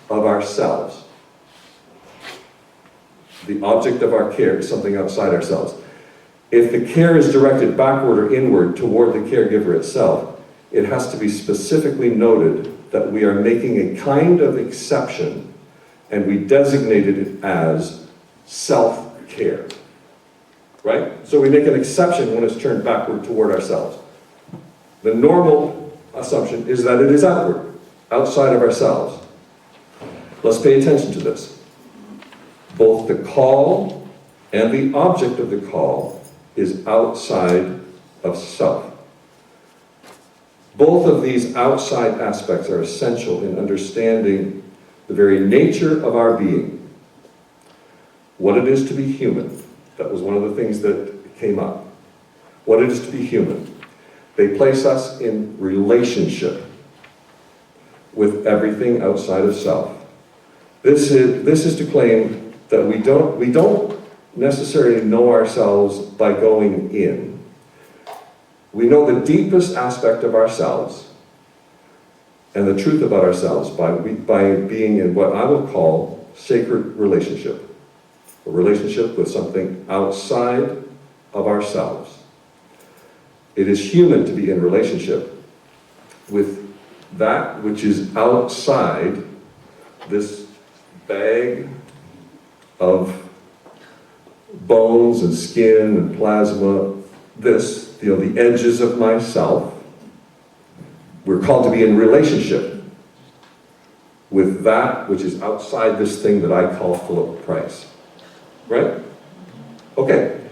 of ourselves. The object of our care is something outside ourselves. If the care is directed backward or inward toward the caregiver itself, it has to be specifically noted that we are making a kind of exception, and we designated it as self-care. Right? So we make an exception when it's turned backward toward ourselves. The normal assumption is that it is outward, outside of ourselves. Let's pay attention to this. Both the call and the object of the call is outside of self. Both of these outside aspects are essential in understanding the very nature of our being, what it is to be human. That was one of the things that came up. What it is to be human. They place us in relationship with everything outside of self. This is to claim that we don't necessarily know ourselves by going in. We know the deepest aspect of ourselves and the truth about ourselves by being in what I would call sacred relationship. A relationship with something outside of ourselves. It is human to be in relationship with that which is outside this bag of bones and skin and plasma, the edges of myself. We're called to be in relationship with that which is outside this thing that I call Philip Price. Right? Okay.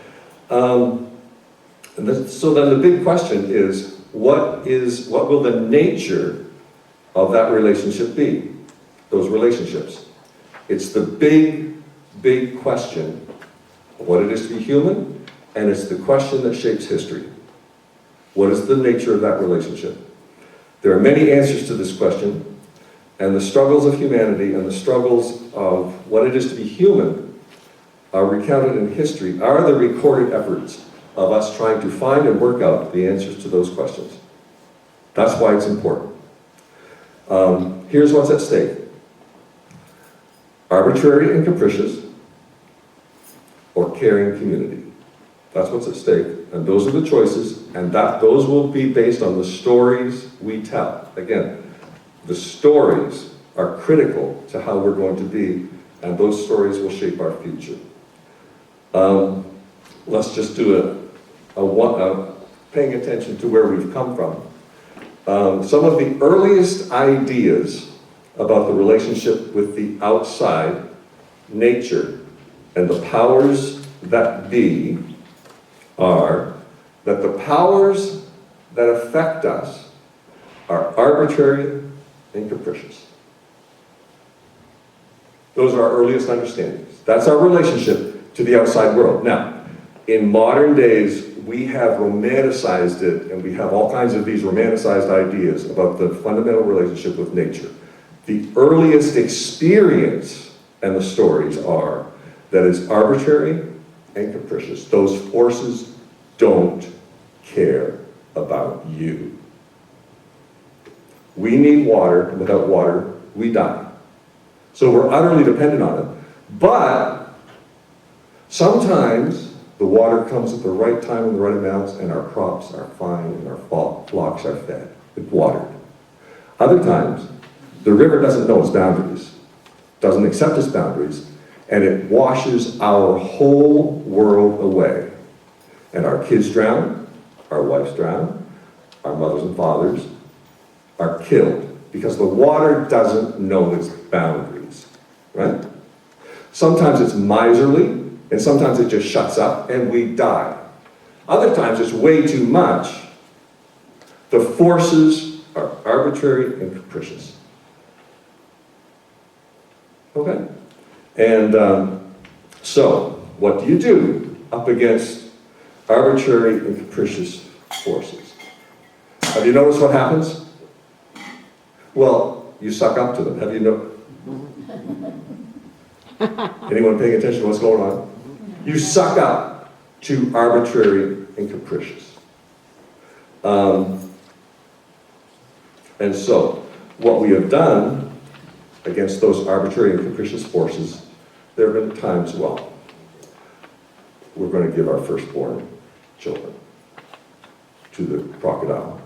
So then the big question is, what will the nature of that relationship be? Those relationships. It's the big question of what it is to be human, and it's the question that shapes history. What is the nature of that relationship? There are many answers to this question, and the struggles of humanity and the struggles of what it is to be human are recounted in history, are the recorded efforts of us trying to find and work out the answers to those questions. That's why it's important. Here's what's at stake. Arbitrary and capricious, or caring community. That's what's at stake, and those are the choices, and those will be based on the stories we tell. Again, the stories are critical to how we're going to be, and those stories will shape our future. Let's just do paying attention to where we've come from. Some of the earliest ideas about the relationship with the outside, nature, and the powers that be are that the powers that affect us are arbitrary and capricious. Those are our earliest understandings. That's our relationship to the outside world. Now, in modern days, we have romanticized it, and we have all kinds of these romanticized ideas about the fundamental relationship with nature. The earliest experience and the stories are that it's arbitrary and capricious. Those forces don't care about you. We need water, and without water, we die. So we're utterly dependent on it. But sometimes the water comes at the right time and the right amounts, and our crops are fine and our flocks are fed. It's watered. Other times, the river doesn't know its boundaries, doesn't accept its boundaries, and it washes our whole world away. And our kids drown, our wives drown, our mothers and fathers are killed because the water doesn't know its boundaries, right? Sometimes it's miserly, and sometimes it just shuts up and we die. Other times it's way too much. The forces are arbitrary and capricious. Okay? And so, what do you do up against arbitrary and capricious forces? Have you noticed what happens? Well, you suck up to them. Have you noticed? Anyone paying attention to what's going on? You suck up to arbitrary and capricious. And so, what we have done against those arbitrary and capricious forces, there have been times, well, we're going to give our firstborn children to the crocodile,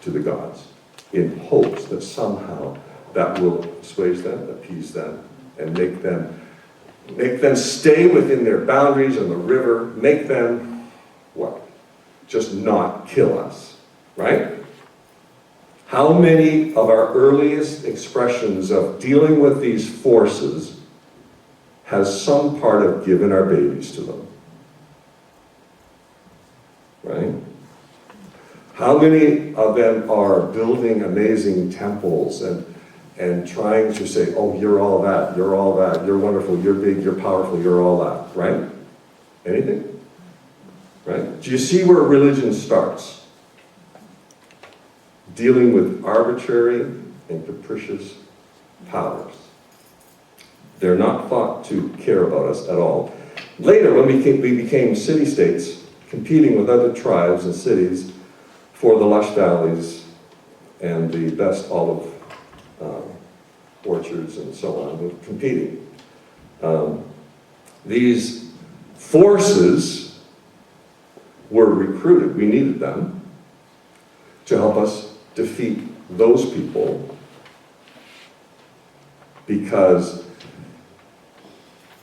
to the gods, in hopes that somehow that will assuage them, appease them, and make them stay within their boundaries and the river, make them, what? Just not kill us, right? How many of our earliest expressions of dealing with these forces has some part of giving our babies to them? Right? How many of them are building amazing temples and trying to say, oh, you're all that, you're wonderful, you're big, you're powerful, you're all that, right? Anything? Right? Do you see where religion starts? Dealing with arbitrary and capricious powers. They're not thought to care about us at all. Later, when we became city-states, competing with other tribes and cities for the lush valleys and the best olive orchards and so on, we're competing. These forces were recruited, we needed them, to help us defeat those people, because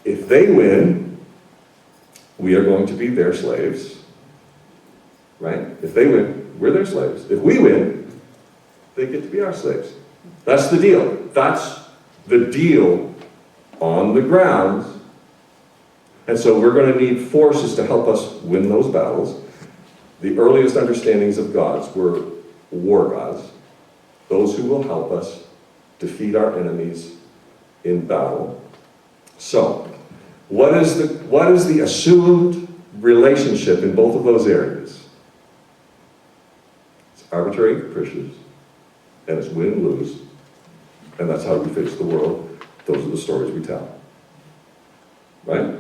if they win, we are going to be their slaves, right? If they win, we're their slaves. If we win, they get to be our slaves. That's the deal. That's the deal on the ground. And so we're going to need forces to help us win those battles. The earliest understandings of gods were war gods, those who will help us defeat our enemies in battle. So, what is the assumed relationship in both of those areas? It's arbitrary and capricious, and it's win and lose, and that's how we face the world. Those are the stories we tell. Right?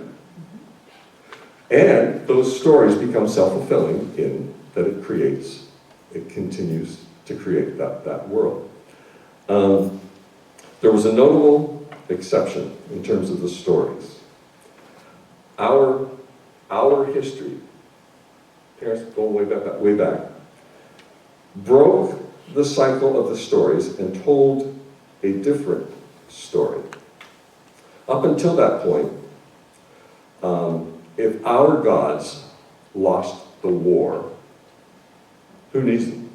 And those stories become self-fulfilling in that it continues to create that world. There was a notable exception in terms of the stories. Our history, parents going way back, broke the cycle of the stories and told a different story. Up until that point, if our gods lost the war, who needs them?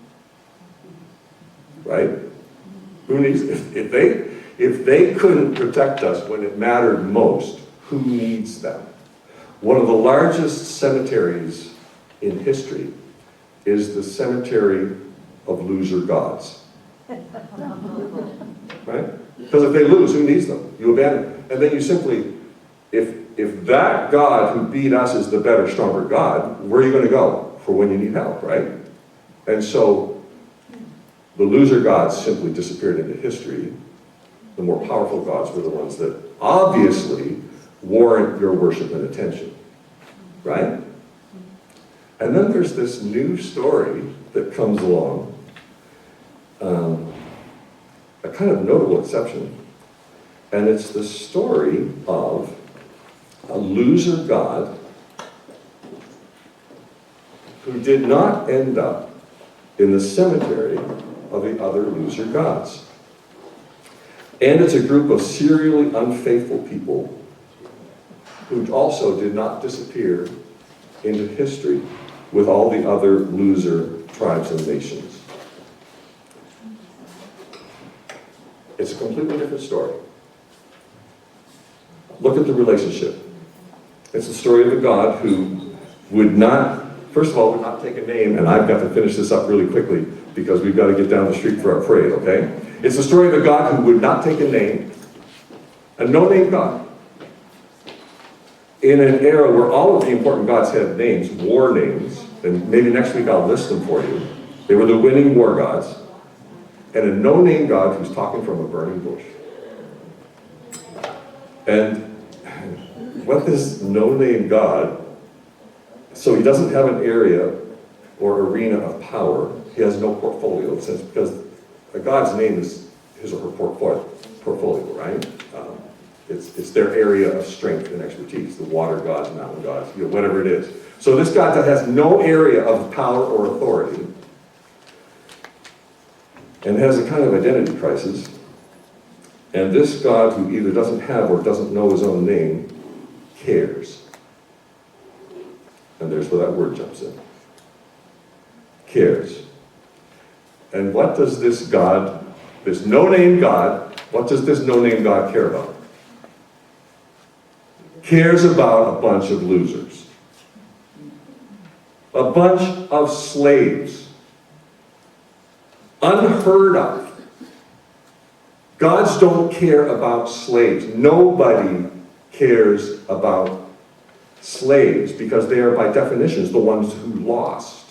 Right? Who needs them? If they couldn't protect us when it mattered most, who needs them? One of the largest cemeteries in history is the cemetery of loser gods. Right? Because if they lose, who needs them? You abandon them. And then you simply, if that God who beat us is the better, stronger God, where are you going to go for when you need help, right? And so the loser gods simply disappeared into history. The more powerful gods were the ones that obviously warrant your worship and attention, right? And then there's this new story that comes along, a kind of notable exception, and it's the story of a loser god who did not end up in the cemetery of the other loser gods. And it's a group of serially unfaithful people who also did not disappear into history with all the other loser tribes and nations. It's a completely different story. Look at the relationship. It's the story of a God who would not, first of all, would not take a name, and I've got to finish this up really quickly because we've got to get down the street for our parade, okay? It's the story of a God who would not take a name, a no-name God. In an era where all of the important gods had names, war names, and maybe next week I'll list them for you. They were the winning war gods. And a no-name God who's talking from a burning bush. And what this no-name God, so he doesn't have an area or arena of power. He has no portfolio, since because a God's name is his or her portfolio, right? It's their area of strength and expertise, the water gods, mountain gods, whatever it is. So this God that has no area of power or authority and has a kind of identity crisis. And this God who either doesn't have or doesn't know his own name cares. And there's where that word jumps in. Cares. And what does this God, this no-name God, what does this no-name God care about? Cares about a bunch of losers. A bunch of slaves. Unheard of. Gods don't care about slaves. Nobody cares about slaves because they are by definition the ones who lost.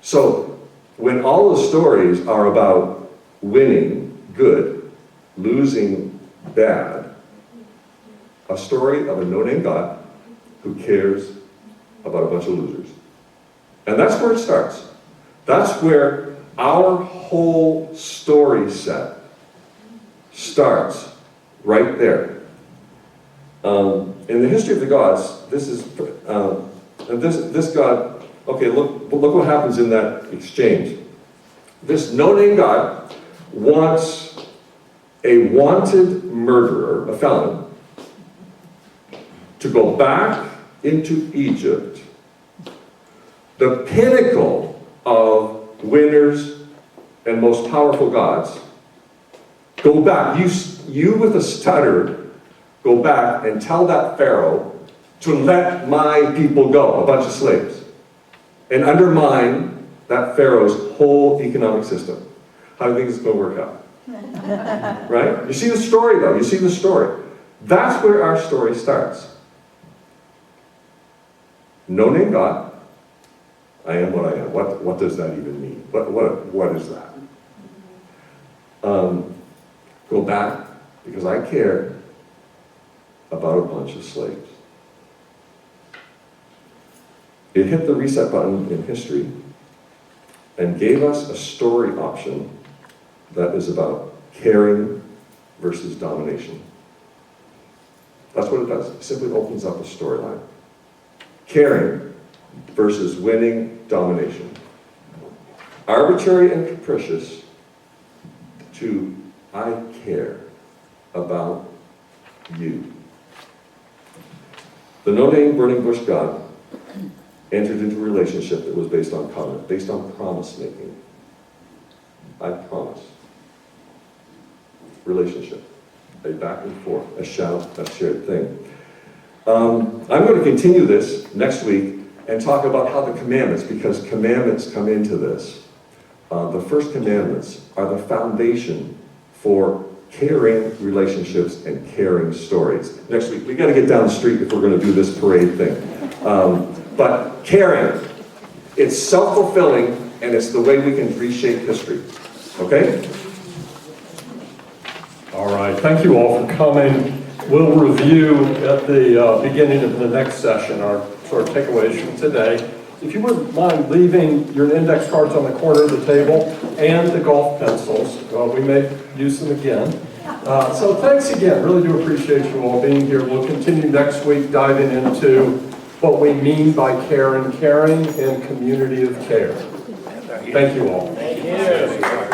So when all the stories are about winning good, losing bad, a story of a no-name God who cares about a bunch of losers. And that's where it starts. That's where our whole story set starts, right there. In the history of the gods, this is this God. Okay, look what happens in that exchange. This no-name God wants a wanted murderer, a felon, to go back into Egypt, the pinnacle of winners and most powerful gods. Go back. You with a stutter, go back and tell that Pharaoh to let my people go, a bunch of slaves, and undermine that Pharaoh's whole economic system. How do you think it's going to work out? Right? You see the story, though. You see the story. That's where our story starts. No-name God. I am what I am. What does that even mean? What is that? Go back because I care about a bunch of slaves. It hit the reset button in history and gave us a story option that is about caring versus domination. That's what it does. It simply opens up a storyline. Caring versus winning domination. Arbitrary and capricious to I care about you. The no-name burning bush God entered into a relationship that was based on covenant, based on promise-making. I promise. Relationship. A back and forth, a shout, a shared thing. I'm going to continue this next week and talk about how the commandments, because commandments come into this. The first commandments are the foundation for caring relationships and caring stories. Next week, we got to get down the street if we're going to do this parade thing. But caring, it's self-fulfilling, and it's the way we can reshape history. Okay? All right, thank you all for coming. We'll review at the beginning of the next session our sort of takeaways from today. If you wouldn't mind leaving your index cards on the corner of the table and the golf pencils, we may use them again. So thanks again, really do appreciate you all being here. We'll continue next week diving into what we mean by care and caring and community of care. Thank you all. Thank you.